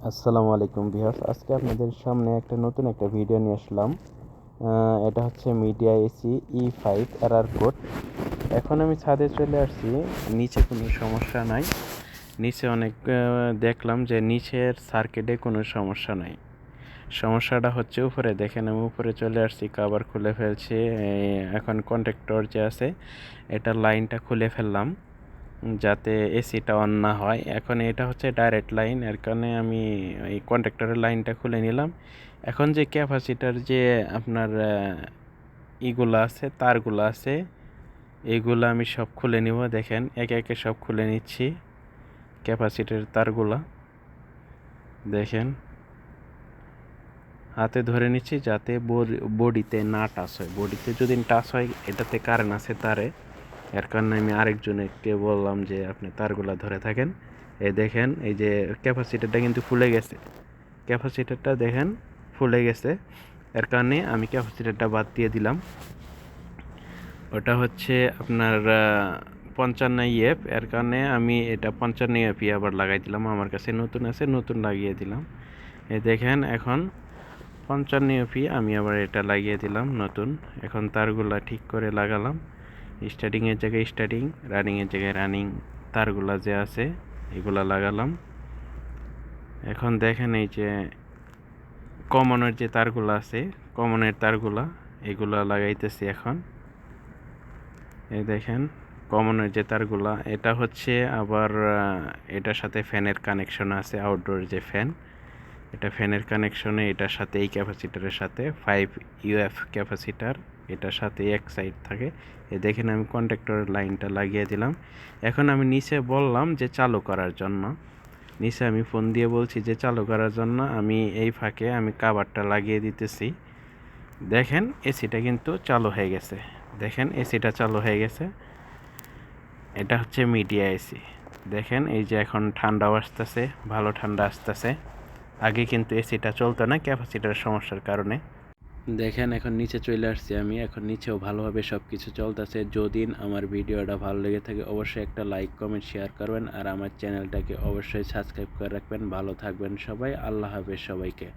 আসসালামু আলাইকুম ভিউয়ার্স, আজকে আপনাদের সামনে নতুন একটা ভিডিও নিয়ে আসলাম। এটা হচ্ছে media AC E5 error code. এখন আমি ছাদে চলে আসছি, নিচে কোনো সমস্যা নাই। নিচে অনেক দেখলাম যে নিচের সার্কিটে কোনো সমস্যা নাই। সমস্যাটা হচ্ছে উপরে। দেখেন আমি উপরে চলে আসছি, কভার খুলে ফেলছি। এখন কন্ট্যাক্টর যে আছে এটার লাইনটা খুলে ফেললাম যাতে এসিটা অন না হয়। এখন এটা হচ্ছে ডাইরেক্ট লাইন, এর কারণে আমি এই কন্ট্যাক্টরের লাইনটা খুলে নিলাম। এখন যে ক্যাপাসিটার যে আপনার ইগুলো আছে, তারগুলো আছে, এইগুলো আমি সব খুলে নিব। দেখেন একে একে সব খুলে নিচ্ছি ক্যাপাসিটারের তারগুলা। দেখেন হাতে ধরে নিচ্ছি যাতে বডিতে না টাচ হয়। বডিতে যদি টাচ হয় এটাতে কারেন্ট আছে তারে, এর কারণে আমি আরেকজনকে বললাম যে আপনি তারগুলা ধরে থাকেন। এই দেখেন এই যে ক্যাপাসিটারটা কিন্তু ফুলে গেছে। ক্যাপাসিটারটা দেখেন ফুলে গেছে, এর কারণে আমি ক্যাপাসিটারটা বাদ দিয়ে দিলাম। ওটা হচ্ছে আপনার 55 EF, এর কারণে আমি এটা 55 EF আবার লাগাই দিলাম। আমার কাছে নতুন আছে, নতুন লাগিয়ে দিলাম। এই দেখেন এখন 55 EF আমি আবার এটা লাগিয়ে দিলাম নতুন। এখন তারগুলা ঠিক করে লাগালাম। স্টার্টিংয়ের জায়গায় স্টার্টিং, রানিংয়ের জায়গায় রানিং তারগুলা যে আছে এগুলা লাগালাম। এখন দেখেন এই যে কমনের যে তারগুলো আছে, কমনের তারগুলা এগুলা লাগাইতেছি এখন। এই দেখেন কমনের যে তারগুলা, এটা হচ্ছে আবার এটার সাথে ফ্যানের কানেকশন আছে, আউটডোর যে ফ্যান, এটা ফ্যানের কানেকশনে এটার সাথে এই ক্যাপাসিটারের সাথে 5 UF ক্যাপাসিটার এটার সাথে এক সাইড থাকে। এ দেখেন আমি কন্ট্যাক্টরের লাইনটা লাগিয়ে দিলাম। এখন আমি নিচে বললাম যে চালু করার জন্য, নিচে আমি ফোন দিয়ে বলছি যে চালু করার জন্য। আমি এই ফাঁকে আমি কাভারটা লাগিয়ে দিতেছি। দেখেন এসিটা কিন্তু চালু হয়ে গেছে। দেখেন এসিটা চালু হয়ে গেছে। এটা হচ্ছে মিডিয়া এসি। দেখেন এই যে এখন ঠান্ডাও আসতেছে, ভালো ঠান্ডা আসতেছে। আগে কিন্তু এসিটা চলতো না ক্যাপাসিটার সমস্যার কারণে। দেখেন এখন নিচে চলে আসছি আমি, এখন নিচেও ভালোভাবে সব কিছু চলতেছে। যদি আমার ভিডিওটা ভালো লেগে থাকে অবশ্যই একটা লাইক কমেন্ট শেয়ার করবেন, আর আমার চ্যানেলটাকে অবশ্যই সাবস্ক্রাইব করে রাখবেন। ভালো থাকবেন সবাই, আল্লাহ হাফেজ সবাইকে।